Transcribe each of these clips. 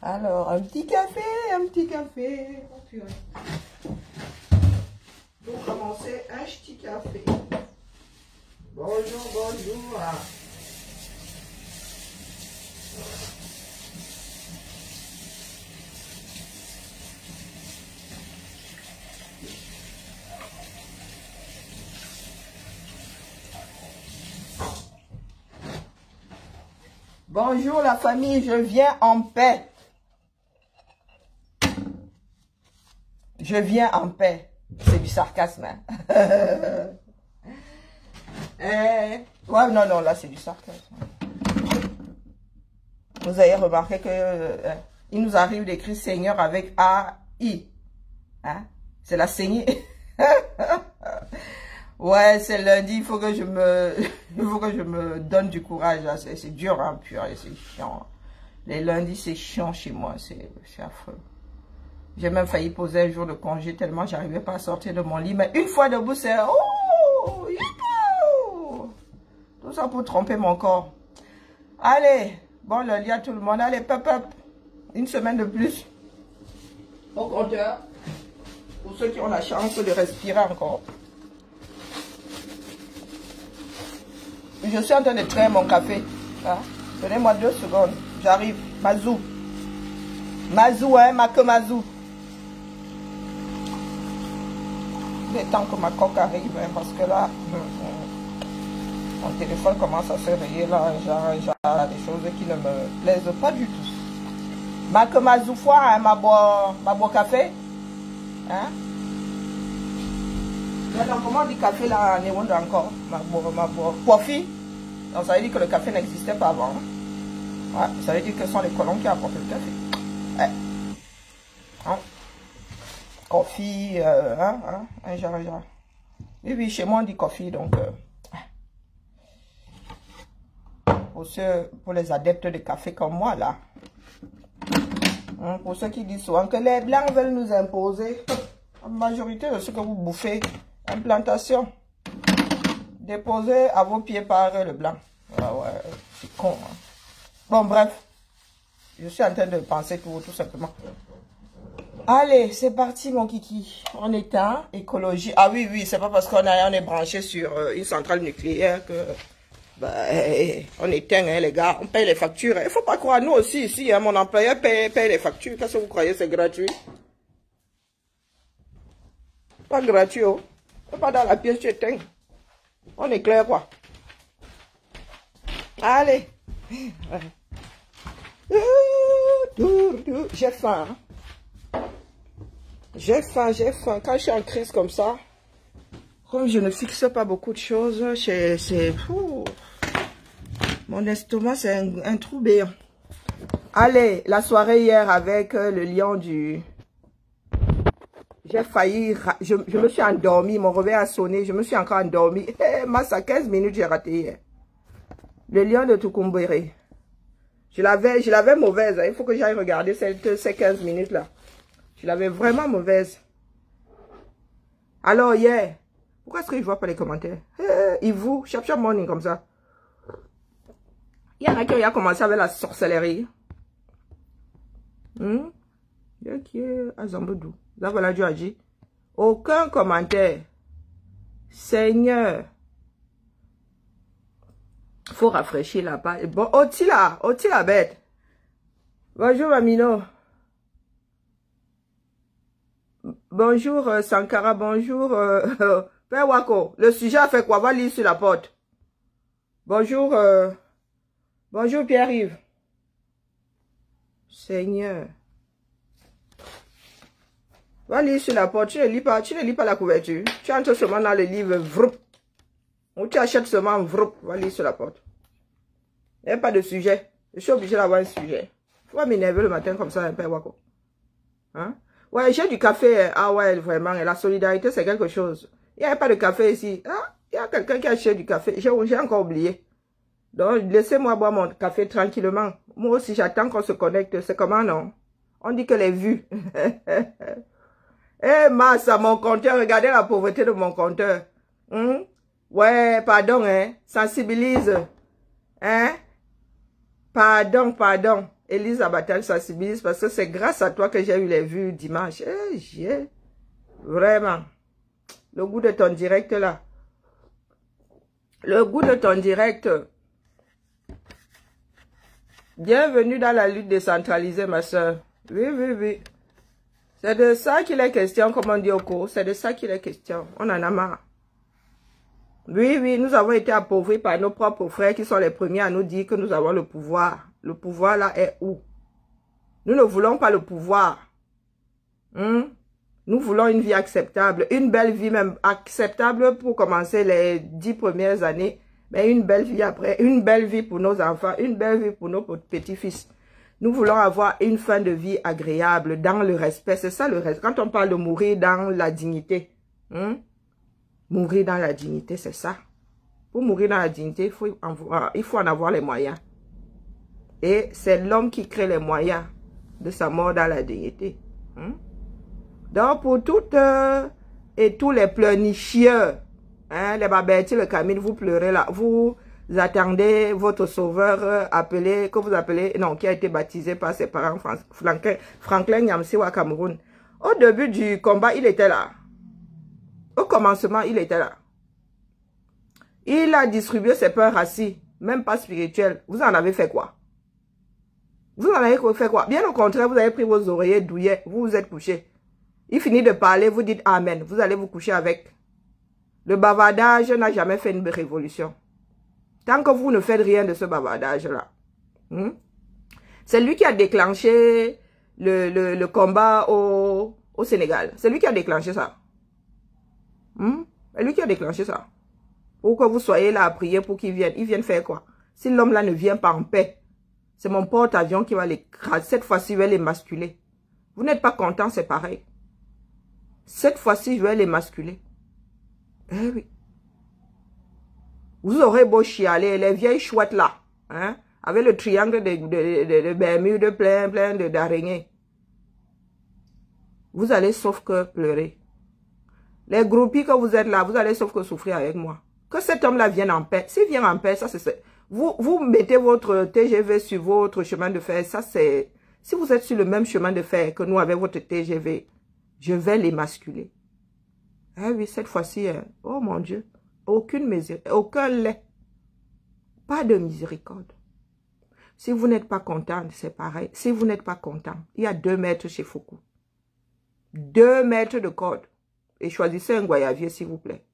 Alors, un petit café, un petit café. Oh, purée. Pour commencer, un petit café. Bonjour, bonjour. Bonjour la famille, je viens en paix. Je viens en paix. C'est du sarcasme. Hein? Ouais, non, non, là c'est du sarcasme. Vous avez remarqué que il nous arrive d'écrire Seigneur avec A-I. Hein? C'est la saignée. Ouais, c'est lundi, il faut que je me donne du courage. C'est dur, hein, purée, c'est chiant. Les lundis, c'est chiant chez moi, c'est affreux. J'ai même failli poser un jour de congé tellement j'arrivais pas à sortir de mon lit. Mais une fois debout, c'est oh, youhou! Tout ça pour tromper mon corps. Allez, bon lundi à tout le monde. Allez, pop, pop. Une semaine de plus. Au compteur. Pour ceux qui ont la chance de respirer encore. Je suis en train de traire mon café. Hein? Donnez-moi 2 secondes. J'arrive. Mazou. Mazou, hein, Mazou. Il est temps que ma coque arrive, hein, parce que là, mon téléphone commence à se réveiller. Là, j'ai des choses qui ne me plaisent pas du tout. Mazou foire, hein, ma boire café. Hein? Donc, comment on dit café là en Néronde encore? Ma boire. Coffee. Donc, ça veut dire que le café n'existait pas avant. Ouais, ça veut dire que ce sont les colons qui apportent le café. Ouais. Hein? Coffee, genre. Oui, chez moi on dit coffee, donc. Pour les adeptes de café comme moi, là. Pour ceux qui disent souvent que les blancs veulent nous imposer, la majorité de ce que vous bouffez, implantation. Déposez à vos pieds par le blanc. Ah ouais, c'est con. Hein. Bon, bref. Je suis en train de penser tout simplement. Allez, c'est parti, mon kiki. On éteint, écologie. Ah oui, c'est pas parce qu'on est branché sur une centrale nucléaire que... Bah, on éteint, hein, les gars. On paye les factures. Il faut pas croire, nous aussi, ici, hein, mon employeur paye les factures. Qu'est-ce que vous croyez, c'est gratuit? Pas gratuit, oh. Pas dans la pièce, tu éteins. On éclaire, quoi. Allez. J'ai faim. Hein. J'ai faim. Quand je suis en crise comme ça, comme je ne fixe pas beaucoup de choses, c'est fou. Mon estomac, c'est un trou béant. Allez, la soirée hier avec le lion du... J'ai failli... Je me suis endormie, mon réveil a sonné, je me suis encore endormie. Massa, 15 minutes, j'ai raté hier. Le lion de Tukumbere. Je l'avais mauvaise. Il faut que j'aille regarder ces 15 minutes-là. Je l'avais vraiment mauvaise. Alors, hier, pourquoi est-ce que je ne vois pas les commentaires? Il vous, chap morning comme ça. Il y en a qui ont commencé avec la sorcellerie. Qui est à Zambodou. Là, voilà, Dieu a dit. Aucun commentaire. Seigneur. Faut rafraîchir la page. Bon, Oti la bête. Bonjour, Mamino. Bonjour, Sankara. Bonjour, Père Wako. Le sujet a fait quoi? Va lire sur la porte. Bonjour, bonjour, Pierre-Yves. Seigneur. Va lire sur la porte. Tu ne lis pas la couverture. Tu entres seulement dans le livre. Vroup. Ou tu achètes seulement vroup. Va lire sur la porte. Il n'y a pas de sujet. Je suis obligé d'avoir un sujet. Il faut pas m'énerver le matin comme ça, un Père Wako. Hein? Ouais, j'ai du café. Ah ouais, vraiment. Et la solidarité, c'est quelque chose. Il n'y a pas de café ici. Ah, il y a quelqu'un qui a acheté du café. J'ai encore oublié. Donc, laissez-moi boire mon café tranquillement. Moi aussi, j'attends qu'on se connecte. C'est comment, non? On dit que les vues. Eh, Massa, mon compteur, regardez la pauvreté de mon compteur. Ouais, pardon, hein. Sensibilise. Hein? Pardon. Élise Abatal sensibilise parce que c'est grâce à toi que j'ai eu les vues dimanche. J'ai vraiment le goût de ton direct là. Le goût de ton direct. Bienvenue dans la lutte décentralisée, ma soeur. Oui, oui, oui. C'est de ça qu'il est question, comme on dit au cours. C'est de ça qu'il est question. On en a marre. Oui, oui, nous avons été appauvris par nos propres frères qui sont les premiers à nous dire que nous avons le pouvoir. Le pouvoir là est où? Nous ne voulons pas le pouvoir. Nous voulons une vie acceptable, une belle vie même acceptable pour commencer les 10 premières années. Mais une belle vie après, une belle vie pour nos enfants, une belle vie pour nos petits-fils. Nous voulons avoir une fin de vie agréable dans le respect. C'est ça le respect. Quand on parle de mourir dans la dignité. Mourir dans la dignité, c'est ça. Pour mourir dans la dignité, il faut en avoir les moyens. Et c'est l'homme qui crée les moyens de sa mort dans la dignité. Donc, pour toutes et tous les pleurnichieux, les babettis, le Camille, vous pleurez là, vous attendez votre sauveur appelé, que vous appelez, non, qui a été baptisé par ses parents, Franklin Nyamsiwa Cameroun. Au début du combat, il était là. Au commencement, il était là. Il a distribué ses peurs assis, même pas spirituels. Vous en avez fait quoi? Vous en avez fait quoi? Bien au contraire, vous avez pris vos oreillers douillets, vous vous êtes couché. Il finit de parler, vous dites Amen. Vous allez vous coucher avec. Le bavardage n'a jamais fait une révolution. Tant que vous ne faites rien de ce bavardage-là. C'est lui qui a déclenché le combat au Sénégal. C'est lui qui a déclenché ça. C'est lui qui a déclenché ça. Pour que vous soyez là à prier pour qu'il vienne. Il vient faire quoi? Si l'homme là ne vient pas en paix, c'est mon porte-avions qui va l'écraser. Cette fois-ci, je vais les masculer. Vous n'êtes pas content, c'est pareil. Cette fois-ci, je vais les masculer. Eh oui. Vous aurez beau chialer, les vieilles chouettes là, avec le triangle de Bermude plein d'araignées. Vous allez sauf que pleurer. Les groupies que vous êtes là, vous allez sauf que souffrir avec moi. Que cet homme-là vienne en paix. S'il vient en paix, ça c'est... Vous mettez votre TGV sur votre chemin de fer, ça c'est... Si vous êtes sur le même chemin de fer que nous avec votre TGV, je vais les masculer. Ah oui, cette fois-ci, oh mon Dieu, aucune miséricorde, aucun lait. Pas de miséricorde. Si vous n'êtes pas content, c'est pareil. Si vous n'êtes pas content, il y a 2 mètres chez Foucault. 2 mètres de corde. Et choisissez un goyavier, s'il vous plaît.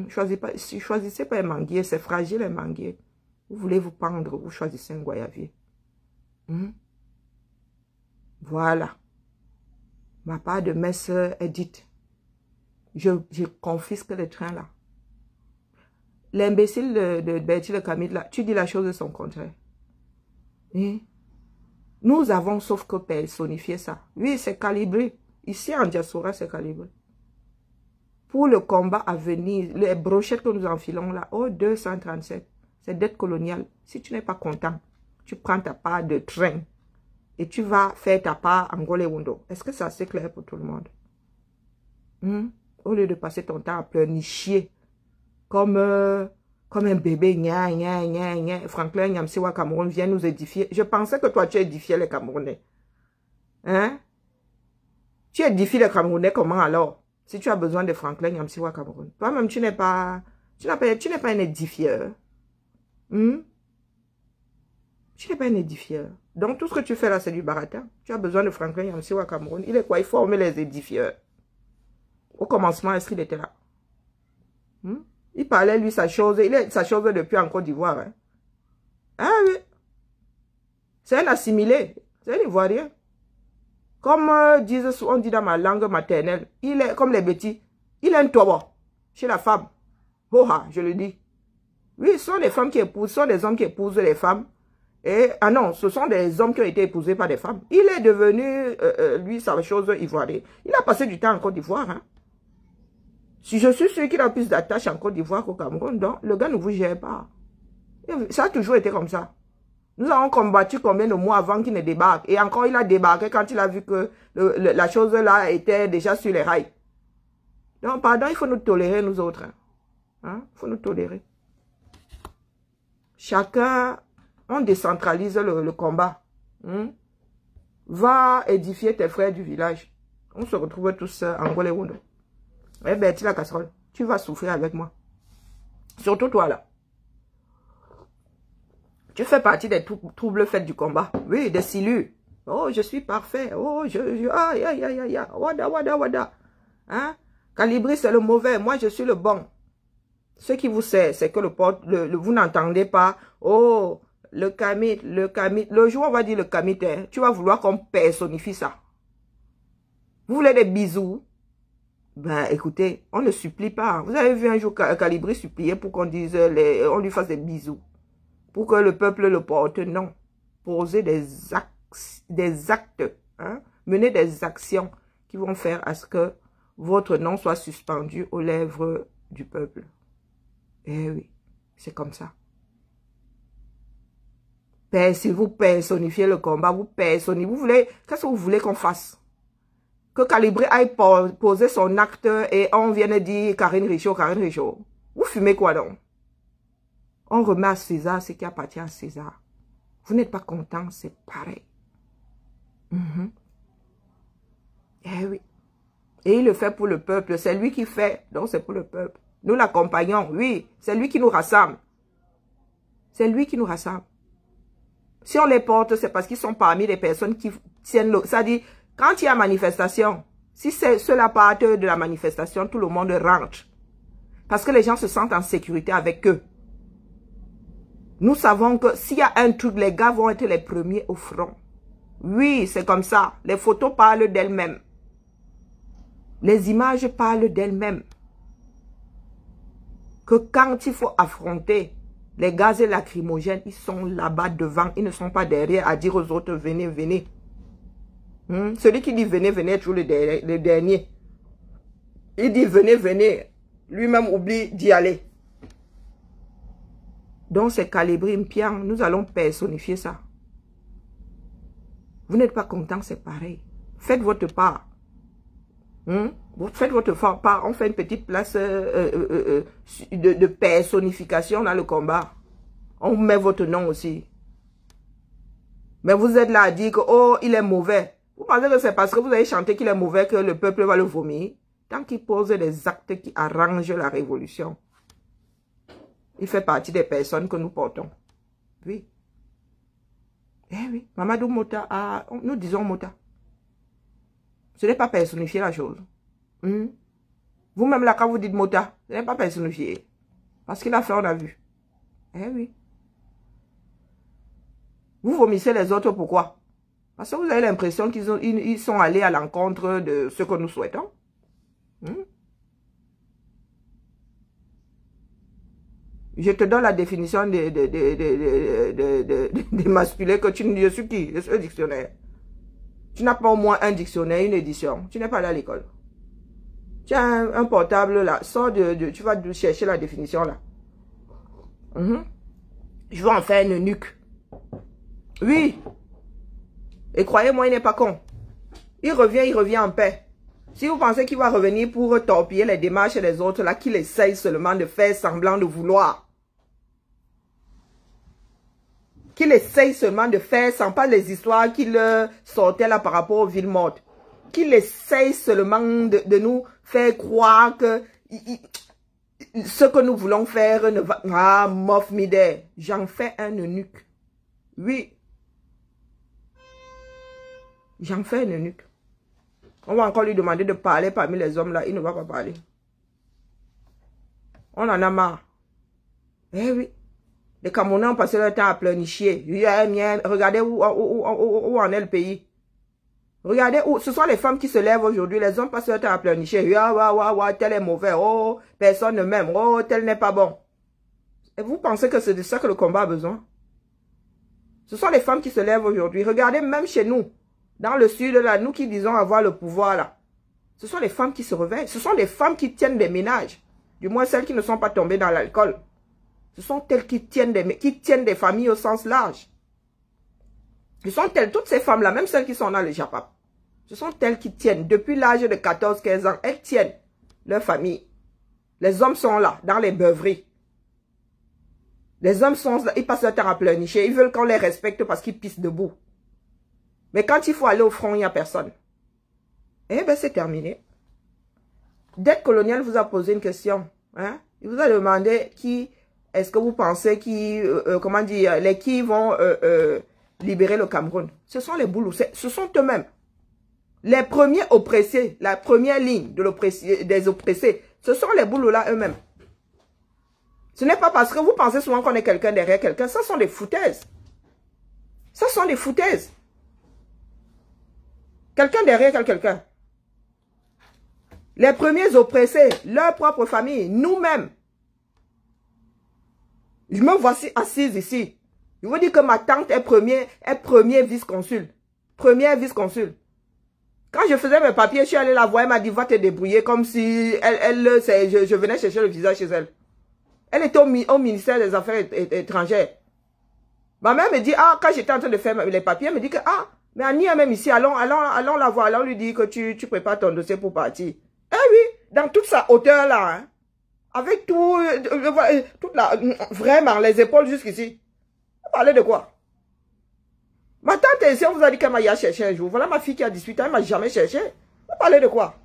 Choisissez pas un manguier, c'est fragile un manguier. Vous voulez vous pendre, vous choisissez un goyavier. Voilà. Ma part de messe est dite. Je confisque le train là. L'imbécile de Bertie le Camille là, tu dis la chose de son contraire. Nous avons sauf que personnifié ça. Oui, c'est calibré. Ici en diaspora, c'est calibré. Pour le combat à venir, les brochettes que nous enfilons là, 237, c'est dette coloniale. Si tu n'es pas content, tu prends ta part de train et tu vas faire ta part en Gole-Wundo. Est-ce que c'est assez clair pour tout le monde? Au lieu de passer ton temps à pleurnicher comme un bébé, Franklin Nyamsiwa Cameroun vient nous édifier. Je pensais que toi, tu édifiais les Camerounais. Tu édifies les Camerounais comment alors? Si tu as besoin de Franklin Nyamsiwa Cameroun. Toi-même, tu n'es pas un édifieur. Tu n'es pas un édifieur. Donc, tout ce que tu fais là, c'est du baratin. Tu as besoin de Franklin Nyamsiwa Cameroun. Il est quoi? Il forme les édifieurs. Au commencement, est-ce qu'il était là? Il parlait, lui, sa chose. Il est sa chose depuis en Côte d'Ivoire. Ah oui. C'est un assimilé. C'est un Ivoirien. Comme on dit dans ma langue maternelle, il est comme les bêtis. Il est un toba chez la femme. Je le dis. Oui, ce sont les femmes qui épousent, ce sont des hommes qui épousent les femmes. Et, ah non, ce sont des hommes qui ont été épousés par des femmes. Il est devenu, lui, sa chose ivoirienne. Il a passé du temps en Côte d'Ivoire. Si je suis sûr qu'il a plus d'attaches en Côte d'Ivoire qu'au Cameroun, donc le gars ne vous gère pas. Ça a toujours été comme ça. Nous avons combattu combien de mois avant qu'il ne débarque. Et encore, il a débarqué quand il a vu que la chose là était déjà sur les rails. Donc, pardon, il faut nous tolérer, nous autres. Il faut nous tolérer. Chacun, on décentralise le combat. Va édifier tes frères du village. On se retrouve tous en Goléoundo. Eh ben, tu la casserole. Tu vas souffrir avec moi. Surtout toi là. Tu fais partie des troubles faits du combat. Oui, des silures. Oh, je suis parfait. Oh, aïe, aïe, aïe, aïe. Wada, wada, wada. Hein? Calibri, c'est le mauvais. Moi, je suis le bon. Ce qui vous sert, c'est que vous n'entendez pas. Oh, le kamit. Le jour où on va dire le kamit, hein, tu vas vouloir qu'on personnifie ça. Vous voulez des bisous? Ben, écoutez, on ne supplie pas. Vous avez vu un jour Calibri supplier pour qu'on dise, on lui fasse des bisous. Pour que le peuple le porte. Non. Poser des actes. Hein? Mener des actions qui vont faire à ce que votre nom soit suspendu aux lèvres du peuple. Eh oui, c'est comme ça. Si vous personnifiez le combat, vous voulez, qu'est-ce que vous voulez qu'on fasse? Que Calibri aille poser son acte et on vienne dire Karine Richaud. Vous fumez quoi donc? On remet à César ce qui appartient à César. Vous n'êtes pas content, c'est pareil. Eh oui. Et il le fait pour le peuple. C'est lui qui fait, donc c'est pour le peuple. Nous l'accompagnons, oui. C'est lui qui nous rassemble. C'est lui qui nous rassemble. Si on les porte, c'est parce qu'ils sont parmi les personnes qui tiennent le... C'est-à-dire, quand il y a manifestation, si cela part de la manifestation, tout le monde rentre. Parce que les gens se sentent en sécurité avec eux. Nous savons que s'il y a un truc, les gars vont être les premiers au front. Oui, c'est comme ça. Les photos parlent d'elles-mêmes. Les images parlent d'elles-mêmes. Que quand il faut affronter les gaz et lacrymogènes, ils sont là-bas devant. Ils ne sont pas derrière à dire aux autres, venez, venez. Celui qui dit venez, venez est toujours le dernier. Il dit venez, venez. Lui-même oublie d'y aller. Donc c'est Calibri Mpian. Nous allons personnifier ça. Vous n'êtes pas content, c'est pareil. Faites votre part. Faites votre part. On fait une petite place de personnification dans le combat. On met votre nom aussi. Mais vous êtes là à dire que, oh, il est mauvais. Vous pensez que c'est parce que vous avez chanté qu'il est mauvais que le peuple va le vomir? Tant qu'il pose des actes qui arrangent la révolution, il fait partie des personnes que nous portons. Oui. Eh oui. Mamadou Mota, nous disons Mota. Ce n'est pas personnifier la chose. Vous-même là, quand vous dites Mota, ce n'est pas personnifié. Parce qu'il a fait, on a vu. Eh oui. Vous vomissez les autres, pourquoi? Parce que vous avez l'impression qu'ils sont allés à l'encontre de ce que nous souhaitons. Je te donne la définition des masculins que tu ne suis qui? Je suis un dictionnaire. Tu n'as pas au moins un dictionnaire, une édition. Tu n'es pas allé à l'école. Tu as un portable là. Tu vas chercher la définition là. Je vais en faire une nuque. Oui. Et croyez-moi, il n'est pas con. Il revient en paix. Si vous pensez qu'il va revenir pour torpiller les démarches des autres là, qu'il essaye seulement de faire semblant de vouloir. Qu'il essaye seulement de faire, sans pas les histoires qu'il sortait là par rapport aux villes mortes. Qu'il essaye seulement de nous faire croire que ce que nous voulons faire ne va... Ah, mof mide, j'en fais un eunuque. Oui. J'en fais un eunuque. On va encore lui demander de parler parmi les hommes là, il ne va pas parler. On en a marre. Eh oui. Les Camerounais ont passé leur temps à pleurnicher. Regardez où en est le pays. Regardez où. Ce sont les femmes qui se lèvent aujourd'hui. Les hommes passent leur temps à pleurnicher. Tel est mauvais. Oh, personne ne m'aime. Oh, tel n'est pas bon. Et vous pensez que c'est de ça que le combat a besoin? Ce sont les femmes qui se lèvent aujourd'hui. Regardez même chez nous. Dans le sud, là, nous qui disons avoir le pouvoir, là. Ce sont les femmes qui se réveillent. Ce sont les femmes qui tiennent des ménages. Du moins, celles qui ne sont pas tombées dans l'alcool. Ce sont elles qui tiennent des familles au sens large. Ce sont elles, toutes ces femmes-là, même celles qui sont dans le Japon. Ce sont elles qui tiennent, depuis l'âge de 14-15 ans, elles tiennent leur famille. Les hommes sont là, dans les beuveries. Les hommes sont là, ils passent leur temps à pleurnicher. Ils veulent qu'on les respecte parce qu'ils pissent debout. Mais quand il faut aller au front, il n'y a personne. Eh bien, c'est terminé. Dette coloniale vous a posé une question. Hein? Il vous a demandé qui est-ce que vous pensez qui, comment dire, les qui vont libérer le Cameroun. Ce sont les boulous, ce sont eux-mêmes. Les premiers oppressés, la première ligne des oppressés, ce sont les boulous là eux-mêmes. Ce n'est pas parce que vous pensez souvent qu'on est quelqu'un derrière quelqu'un, ça sont des foutaises. Ça sont des foutaises. Quelqu'un derrière quelqu'un. Les premiers oppressés, leur propre famille, nous-mêmes. Je me voici assise ici. Je vous dis que ma tante est premier vice-consul. Première vice-consul. Quand je faisais mes papiers, je suis allée la voir, elle m'a dit, va te débrouiller, comme si je venais chercher le visa chez elle. Elle était au ministère des Affaires étrangères. Ma mère me dit, ah, quand j'étais en train de faire les papiers, elle me dit que, ah, mais Annie est même ici, allons la voir, allons lui dire que tu prépares ton dossier pour partir. Eh oui, dans toute sa hauteur là, hein, avec vraiment, les épaules jusqu'ici. Vous parlez de quoi? Ma tante ici, on vous a dit qu'elle m'a cherché un jour. Voilà ma fille qui a 18 ans, elle m'a jamais cherché. Vous parlez de quoi?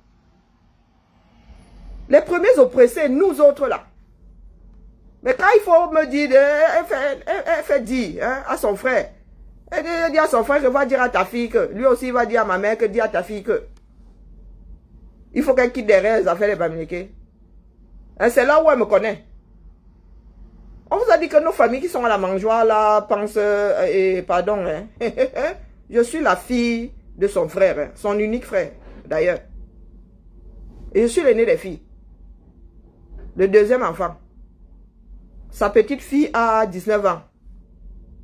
Les premiers oppressés, nous autres là. Mais quand il faut me dire, elle fait dire hein, à son frère. Elle dit à son frère que va dire à ta fille que, lui aussi va dire à ma mère que dit à ta fille que. Il faut qu'elle quitte derrière les affaires des Bamileke. C'est là où elle me connaît. On vous a dit que nos familles qui sont à la mangeoire là pensent, pardon, hein, je suis la fille de son frère, hein, son unique frère d'ailleurs. Et je suis l'aîné des filles. Le deuxième enfant. Sa petite fille a 19 ans.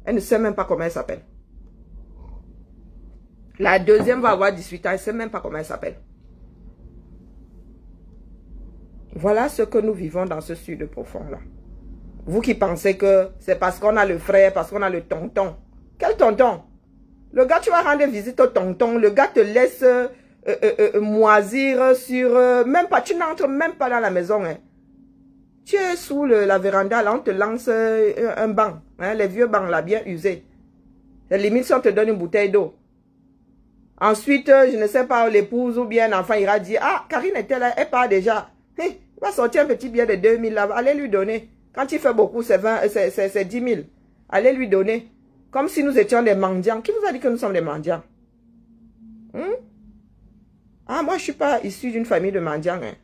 Elle ne sait même pas comment elle s'appelle. La deuxième va avoir 18 ans, elle ne sait même pas comment elle s'appelle. Voilà ce que nous vivons dans ce sud profond là. Vous qui pensez que c'est parce qu'on a le frère, parce qu'on a le tonton. Quel tonton? Le gars, tu vas rendre visite au tonton, le gars te laisse moisir sur... même pas, tu n'entres même pas dans la maison. Hein. Tu es sous la véranda, là, on te lance un banc. Hein, les vieux bancs là, bien usés. La limite, si on te donne une bouteille d'eau. Ensuite, je ne sais pas, l'épouse ou bien l'enfant ira dire, ah, Karine était là, elle part déjà. Il va sortir un petit billet de 2000 là, allez lui donner. Quand il fait beaucoup, c'est 10 000. Allez lui donner. Comme si nous étions des mendiants. Qui vous a dit que nous sommes des mendiants? Ah, moi, je ne suis pas issue d'une famille de mendiants. Hein.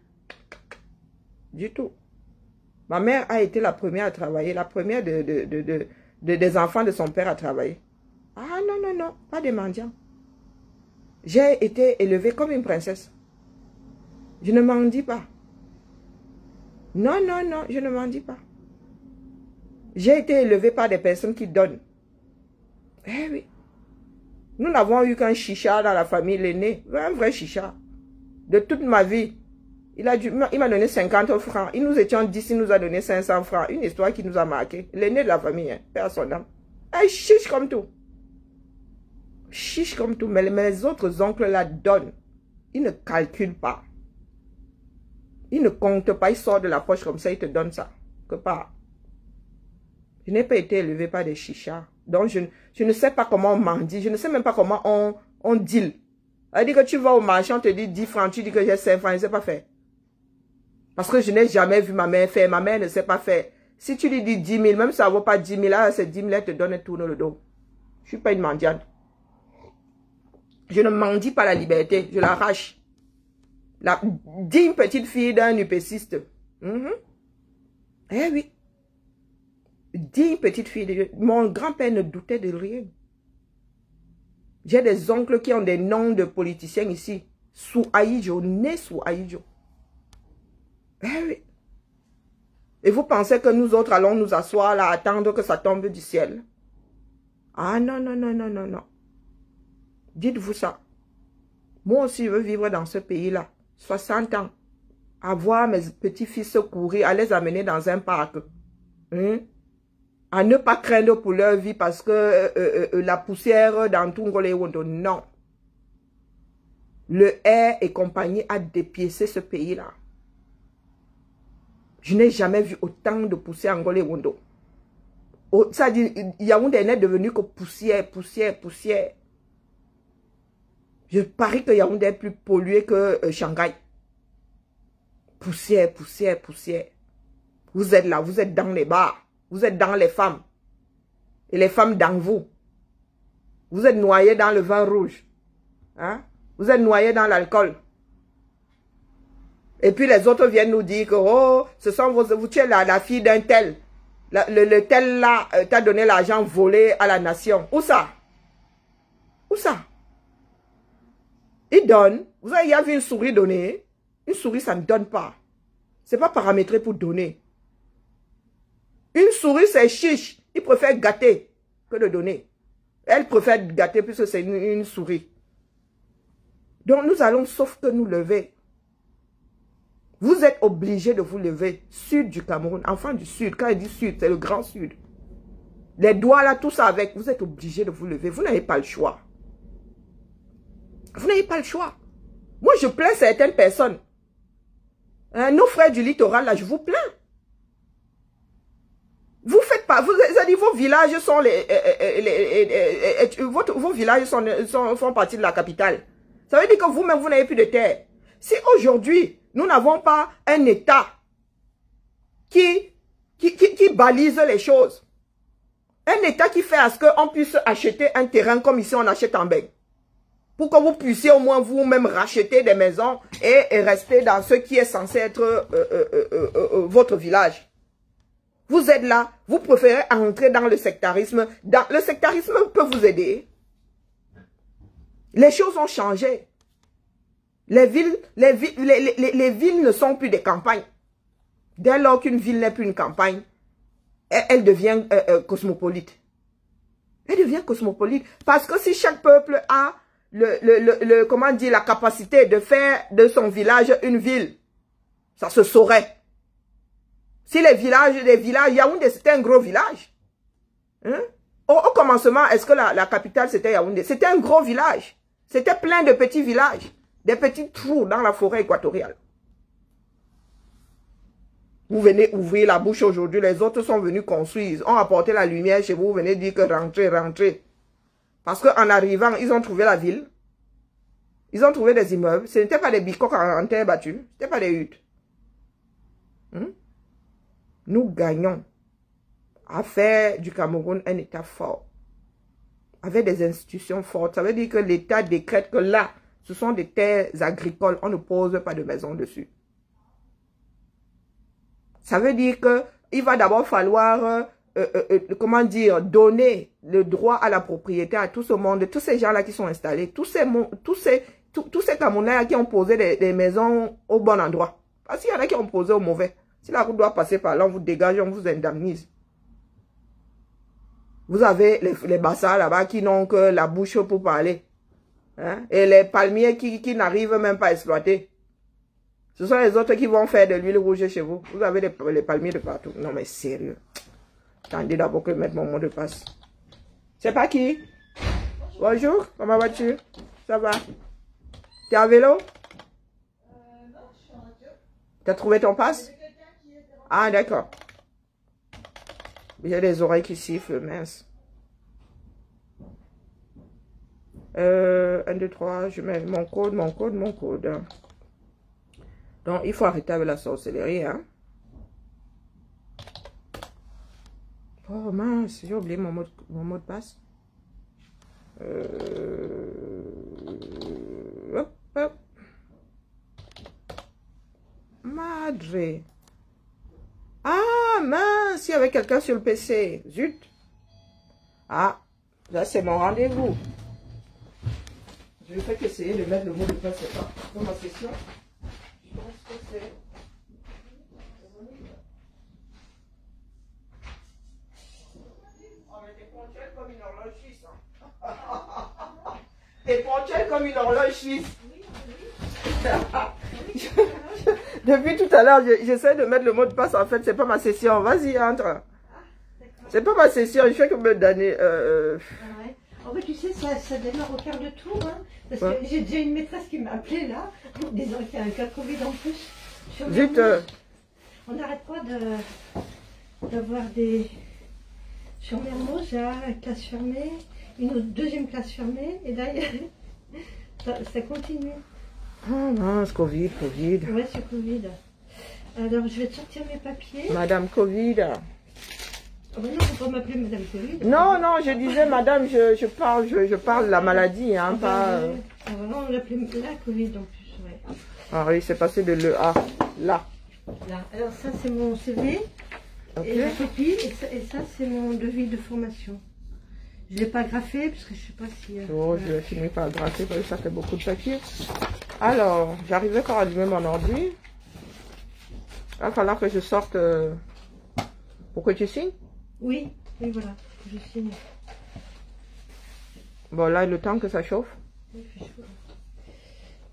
Du tout. Ma mère a été la première à travailler. La première des enfants de son père à travailler. Ah, non, non, non. Pas des mendiants. J'ai été élevée comme une princesse. Je ne mendie pas. Non, non, non, je ne mendie pas. J'ai été élevée par des personnes qui donnent. Eh oui. Nous n'avons eu qu'un chicha dans la famille, l'aîné. Un vrai chicha. De toute ma vie. Il m'a donné 50 francs. Nous étions 10, il nous a donné 500 francs. Une histoire qui nous a marqué. L'aîné de la famille, hein, père son âme. Un chiche comme tout. Chiche comme tout. Mais mes autres oncles la donnent. Ils ne calculent pas. Ils ne comptent pas. Ils sortent de la poche comme ça, ils te donnent ça. Que pas. Je n'ai pas été élevée par des chichas. Donc, je ne sais pas comment on mendie. Je ne sais même pas comment on deal. Elle dit que tu vas au marché, on te dit 10 francs, tu dis que j'ai 5 francs, je ne sais pas faire. Parce que je n'ai jamais vu ma mère faire. Ma mère ne sait pas faire. Si tu lui dis 10 000, même si ça ne vaut pas 10 000, là, c'est 10 000, elle te donne et tourne le dos. Je ne suis pas une mendiante. Je ne mendie pas la liberté, je l'arrache. La digne petite fille d'un UPCiste. Eh oui. Digne petite fille. Mon grand-père ne doutait de rien. J'ai des oncles qui ont des noms de politiciens ici. Sous Aïdjo, né sous Aïdjo. Eh oui. Et vous pensez que nous autres allons nous asseoir là, attendre que ça tombe du ciel? Ah non, non, non, non, non, non. Dites-vous ça. Moi aussi, je veux vivre dans ce pays-là. 60 ans. Avoir mes petits-fils courir, à les amener dans un parc. À ne pas craindre pour leur vie parce que la poussière dans Tungole Wondo. Non. Le air et compagnie a dépiécé ce pays-là. Je n'ai jamais vu autant de poussière en Ngole Wondo. Ça dit, Yaoundé n'est devenu que poussière, poussière, poussière. Je parie que Yaoundé est plus pollué que Shanghai. Poussière, poussière, poussière. Vous êtes là, vous êtes dans les bars. Vous êtes dans les femmes. Et les femmes dans vous. Vous êtes noyés dans le vin rouge. Hein? Vous êtes noyés dans l'alcool. Et puis les autres viennent nous dire que oh, ce sont vous tu es la fille d'un tel. Le tel là t'a donné l'argent volé à la nation. Où ça? Où ça? Il donne. Vous avez vu une souris donner? Une souris, ça ne donne pas. C'est pas paramétré pour donner. Une souris, c'est chiche. Il préfère gâter que de donner. Elle préfère gâter puisque c'est une souris. Donc nous allons sauf que nous lever. Vous êtes obligés de vous lever. Sud du Cameroun, enfant du Sud. Quand il dit Sud, c'est le grand Sud. Les doigts là, tout ça avec. Vous êtes obligés de vous lever. Vous n'avez pas le choix. Vous n'avez pas le choix. Moi, je plains certaines personnes. Nos frères du littoral, là, je vous plains. Vous faites pas, vous avez dit, vos villages sont vos villages font partie de la capitale. Ça veut dire que vous-même, vous n'avez plus de terre. Si aujourd'hui, nous n'avons pas un État qui balise les choses, un État qui fait à ce qu'on puisse acheter un terrain comme ici on achète en Beng, pour que vous puissiez au moins vous-même racheter des maisons et rester dans ce qui est censé être votre village. Vous êtes là, vous préférez entrer dans le sectarisme. Le sectarisme peut vous aider. Les choses ont changé. Les villes ne sont plus des campagnes. Dès lors qu'une ville n'est plus une campagne, elle devient cosmopolite. Elle devient cosmopolite. Parce que si chaque peuple a comment dire, la capacité de faire de son village une ville, ça se saurait. Si les villages, Yaoundé, c'était un gros village. Hein? Au commencement, est-ce que la capitale, c'était Yaoundé? C'était un gros village. C'était plein de petits villages. Des petits trous dans la forêt équatoriale. Vous venez ouvrir la bouche aujourd'hui. Les autres sont venus construire. Ont apporté la lumière chez vous. Vous venez dire que rentrez, rentrez. Parce qu'en arrivant, ils ont trouvé la ville. Ils ont trouvé des immeubles. Ce n'était pas des bicoques en terre battue. Ce n'était pas des huttes. Hein? Nous gagnons à faire du Cameroun un État fort, avec des institutions fortes. Ça veut dire que l'État décrète que là, ce sont des terres agricoles, on ne pose pas de maison dessus. Ça veut dire qu'il va d'abord falloir, comment dire, donner le droit à la propriété à tout ce monde, tous ces gens-là qui sont installés, tous ces Camerounais qui ont posé des maisons au bon endroit. Parce qu'il y en a qui ont posé au mauvais. Si la route doit passer par là, on vous dégage, on vous indemnise. Vous avez les bassins là-bas qui n'ont que la bouche pour parler. Hein? Et les palmiers qui n'arrivent même pas à exploiter. Ce sont les autres qui vont faire de l'huile rouge chez vous. Vous avez les palmiers de partout. Non mais sérieux. Attendez d'abord que je mette mon mot de passe. C'est pas qui? Bonjour, comment vas-tu? Ça va? T'es à vélo? T'as trouvé ton passe? Ah, d'accord. J'ai des oreilles qui sifflent, mince. 1, 2, 3, je mets mon code. Donc, il faut arrêter avec la sorcellerie, hein. Oh, mince, j'ai oublié mon mot de passe. Hop, hop. Madre. Ah, mince, il y avait quelqu'un sur le PC. Zut. Ah, là, c'est mon rendez-vous. Je ne fais qu'essayer de mettre le mot de passe, c'est pas pour ma session. Je pense que c'est... Oh, mais t'es ponctuel comme une horloge suisse, hein. T'es ponctuel comme une horloge suisse. Depuis tout à l'heure, j'essaie de mettre le mot de passe. En fait, c'est pas ma session. Vas-y, entre. C'est pas ma session. Je fais que me donner. Ouais. En fait, tu sais, ça démarre au quart de tour. Hein, parce que j'ai déjà une maîtresse qui m'a appelé là, en disant qu'il y a un cas Covid en plus. Vite. On n'arrête pas d'avoir des. Sur Mermoz, il y a une classe fermée, une deuxième classe fermée. Et là, il y a ça continue. Oh mince, Covid. Ouais, c'est Covid. Alors, je vais te sortir mes papiers. Madame Covid. Oh, non, faut pas m'appeler Madame Covid. Non, non, je disais, madame, je parle de la maladie, hein, pas... Ouais. On l'appelait la Covid en plus, ouais. Ah oui, c'est passé de le à là. Là. Alors ça, c'est mon CV, Okay. et la copie, et ça c'est mon devis de formation. Je ne l'ai pas graffé, parce que je sais pas si... Oh, je vais finir par le gratter, parce que ça fait beaucoup de papier. Alors, j'arrivais quand à allumer mon ordi. Il va falloir que je sorte... pour que tu signes. Oui, oui, voilà, je signe. Bon, là, le temps que ça chauffe. Il fait chaud.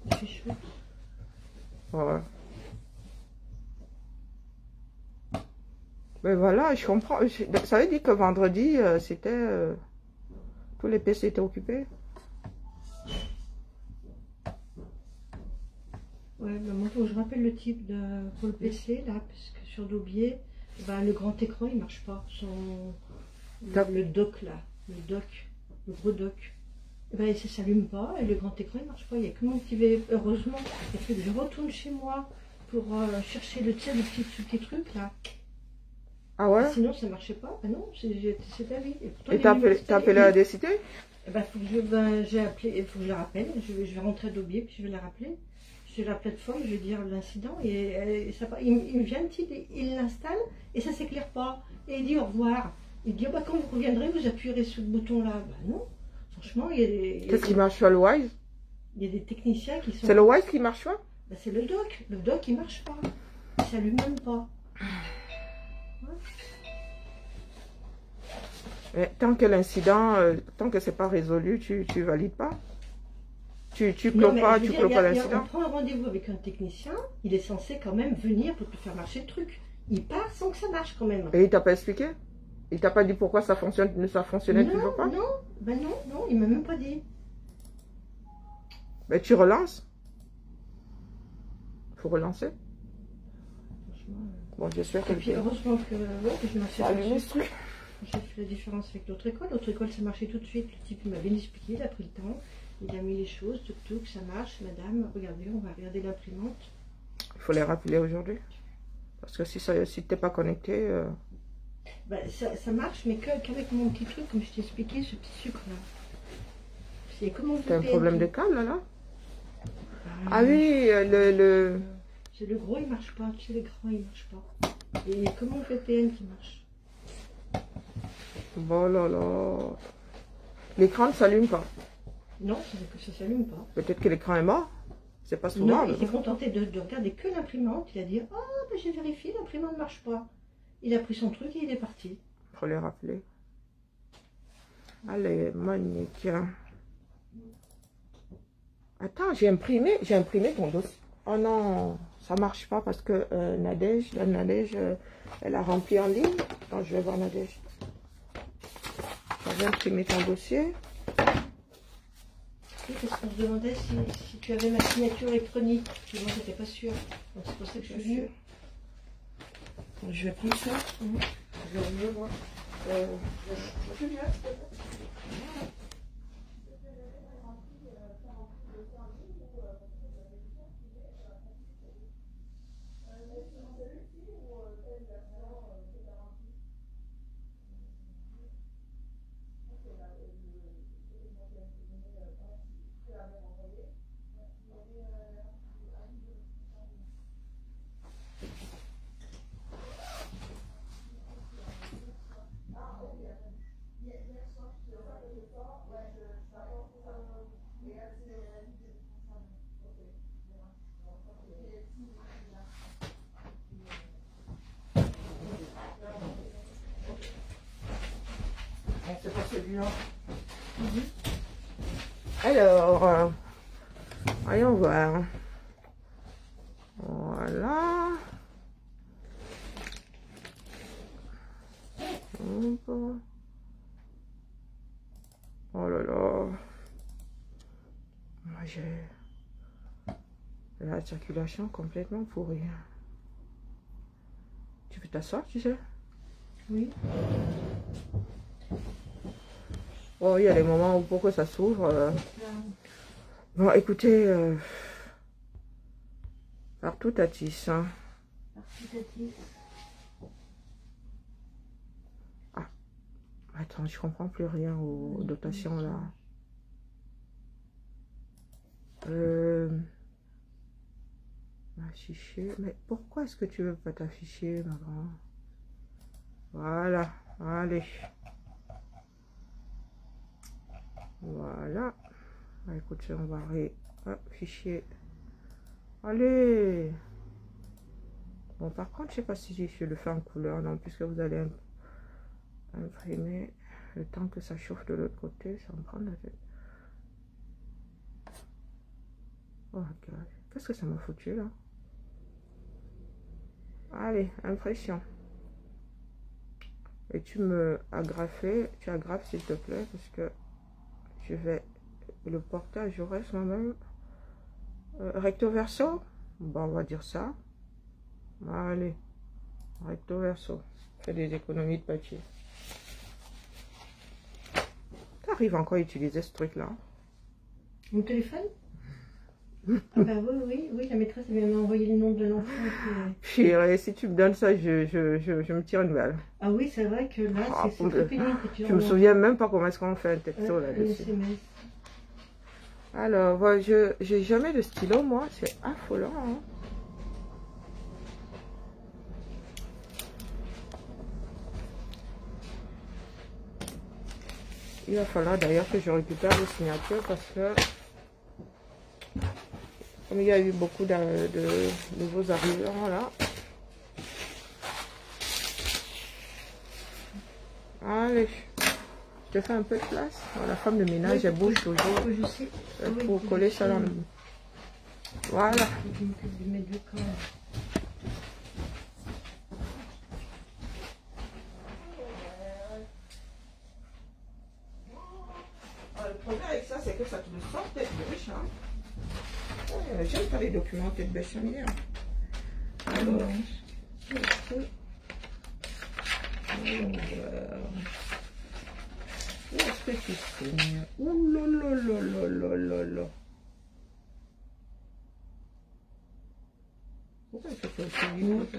Il fait chaud. Ouais. Mais voilà, je comprends. Ça veut dire que vendredi, c'était... tous les PC étaient occupés. Ouais, mais moi, faut que je rappelle le type pour le PC, là, parce que sur Daubier, ben, le grand écran, il marche pas. Le dock, là, le gros dock. Ben, ça s'allume pas, et le grand écran, il marche pas. Il n'y a que mon petit V. Heureusement, il faut que je retourne chez moi pour chercher le petit truc, là. Ah ouais? Sinon, ça marchait pas. Ben non, c'est ta vie. Et t'as appelé à la cité? Ben, faut que j'ai appelé, il faut que je la rappelle. Je vais rentrer à Daubier, puis je vais la rappeler. Sur la plateforme, je vais dire l'incident, et il vient, il l'installe, et ça s'éclaire pas. Et il dit au revoir. Il dit, oh, bah, quand vous reviendrez, vous appuierez sur le bouton là. Bah non, franchement, il y a des... Qu'est-ce qui marche sur le Wise? Il y a des techniciens qui sont... C'est le Wise qui marche pas? Bah, c'est le dock. Le dock, il marche pas. Il s'allume même pas. Ouais. Mais tant que l'incident, tant que c'est pas résolu, tu valides pas? Tu clôt pas l'incident? On prend un rendez-vous avec un technicien, il est censé quand même venir pour te faire marcher le truc. Il part sans que ça marche quand même. Et il t'a pas expliqué? Il t'a pas dit pourquoi ça fonctionnait toujours pas? Non, ben non, il m'a même pas dit. Ben tu relances. Faut relancer. Bon, j'espère que... Et puis heureusement que je m'en suis allumé ce truc. J'ai fait la différence avec l'autre école. L'autre école, ça marchait tout de suite. Le type m'a bien expliqué, il a pris le temps. Il a mis les choses, tout, ça marche. Madame, regardez, on va regarder l'imprimante. Il faut les rappeler aujourd'hui. Parce que si t'es pas connecté... Ben, ça marche, mais qu'avec mon petit truc, comme je t'ai expliqué, ce petit sucre-là. C'est comment T'as un problème de câble, là? Ah oui, c'est le gros, il marche pas. Tu sais, l'écran, il marche pas. Et comment VPN qui marche? Bon là là. L'écran ne s'allume pas. Non, c'est que ça s'allume pas. Peut-être que l'écran est mort. C'est pas souvent. Non, il s'est contenté de regarder que l'imprimante. Il a dit, ah, ben, j'ai vérifié, l'imprimante ne marche pas. Il a pris son truc et il est parti. Faut les rappeler. Allez, Monique. Attends, j'ai imprimé ton dossier. Oh non, ça marche pas parce que Nadège, elle a rempli en ligne. Attends, je vais voir Nadège. J'avais imprimé ton dossier. Oui, parce qu'on se demandait si tu avais ma signature électronique. Puis moi, j'étais pas sûre. Donc c'est pour ça que je suis venue. Je vais prendre ça. Je vais voir. Je viens. C'est pas celui-là. Alors, voyons voir. Voilà. Oh là là. Moi j'ai la circulation complètement pourrie. Tu peux t'asseoir, tu sais? Oui. Oh, il y a des moments où pour que ça s'ouvre. Bon, écoutez, partout à tisse. Hein. Partout à tisse. Ah, attends, je comprends plus rien aux dotations là. Afficher. Mais pourquoi est-ce que tu veux pas t'afficher, ma grande? Voilà, allez. Voilà. Ah, écoutez, on va afficher. Allez. Bon, par contre, je sais pas si je le fais en couleur, non, puisque vous allez imprimer le temps que ça chauffe de l'autre côté, ça me prend la tête. Oh, regarde. Qu'est-ce que ça m'a foutu là? Allez, impression. Et tu me agrafes, tu agrafes s'il te plaît, parce que je vais le porter à Jaurès moi-même. Recto verso. Bon, on va dire ça. Allez, recto verso. Fais des économies de papier. Tu arrives encore à utiliser ce truc là? Mon téléphone? Ah bah oui, la maîtresse elle m'a envoyé le nom de l'enfant. Chérie, si tu me donnes ça, je me tire une balle. Ah oui, c'est vrai que là, c'est très pénible. Je me souviens même pas comment est-ce qu'on fait un texto là-dessus. Alors, voilà, j'ai jamais de stylo, moi, c'est affolant. Hein. Il va falloir d'ailleurs que je récupère les signatures parce que comme il y a eu beaucoup de nouveaux arrivants là. Allez, je te fais un peu de place. Bon, la femme de ménage, elle bouge toujours pour coller ça dans le... Voilà. Le problème avec ça, c'est que ça te le sort tête bêche. Hein. J'aime pas les documents tête bêche. Alors, où est-ce que tu signes? Ouh là là là là là là là. Pourquoi ça fait aussi vite?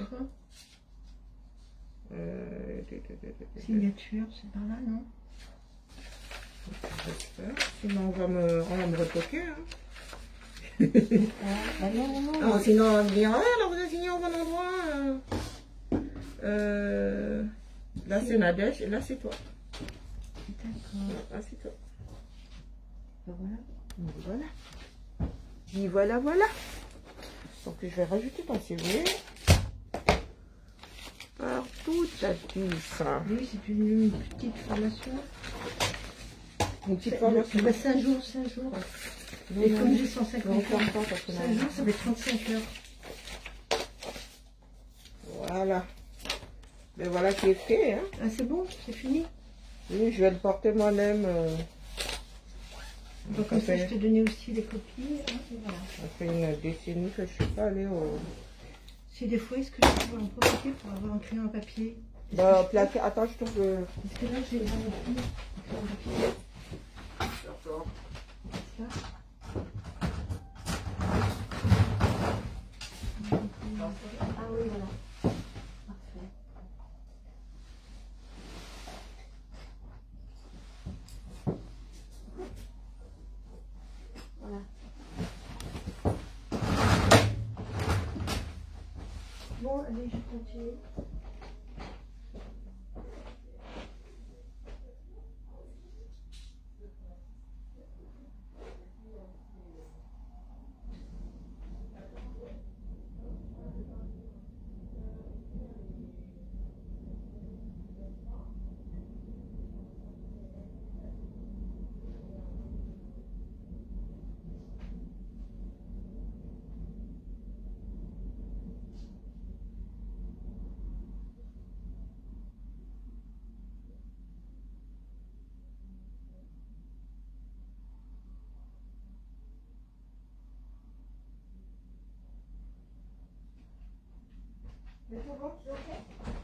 Signature, c'est par là, non? Sinon on va me retoquer. Hein. Non. Non, sinon on va me dire, ah, là vous avez signé au bon endroit. Là c'est Nadège et là c'est toi. D'accord. Là c'est toi. Voilà. Et voilà. Donc je vais rajouter ton CV. Partout à 10. Oui, c'est une petite formation. Une petite formation. 5 jours. Et comme j'ai 150 heures, 5 jours, ça fait 35 heures. Voilà. Mais voilà qui est fait. Hein. Ah, c'est bon, c'est fini. Oui, je vais le porter moi-même. Donc comme ça, je te donnais aussi les copies. Hein, et voilà. Ça fait une décennie que je ne suis pas allée au... Si des fois, est-ce que je peux en profiter pour avoir un crayon à papier? Bah, plaqué. Attends, je trouve le... Parce que là, j'ai un papier. D'accord. Ah oui, voilà. Parfait. Voilà. Bon, allez, je continue.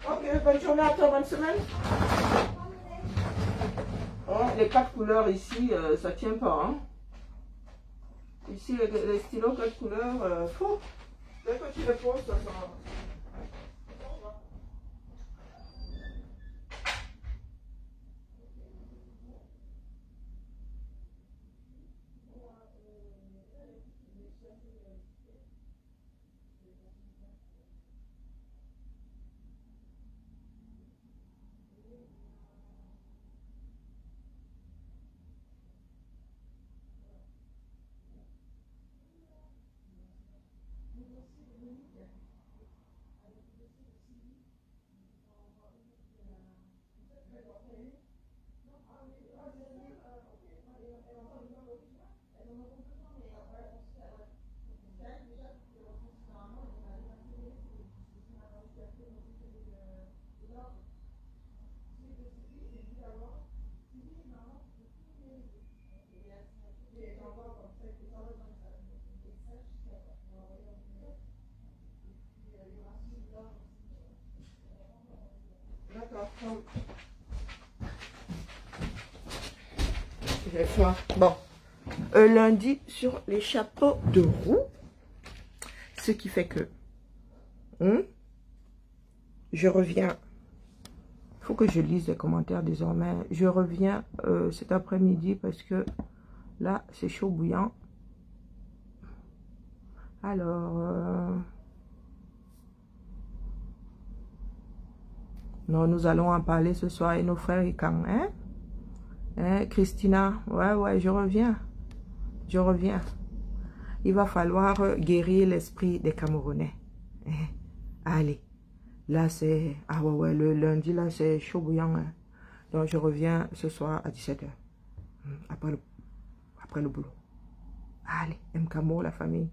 Ok, bonne journée à toi, bonne semaine. Oh, les 4 couleurs ici, ça tient pas. Hein. Ici, les stylos, quelle couleur fou. Dès que tu les poses, ça sent... J'ai faim. Bon. Lundi sur les chapeaux de roue. Ce qui fait que je reviens. Il faut que je lise les commentaires désormais. Je reviens cet après-midi parce que là, c'est chaud bouillant. Alors... non, nous allons en parler ce soir et nos frères et quand, hein, Christina, ouais, je reviens. Je reviens. Il va falloir guérir l'esprit des Camerounais. Allez. Là, c'est... ah ouais, le lundi, là, c'est chaud bouillant. Hein. Donc, je reviens ce soir à 17 h. Après le boulot. Allez, MKMO, la famille.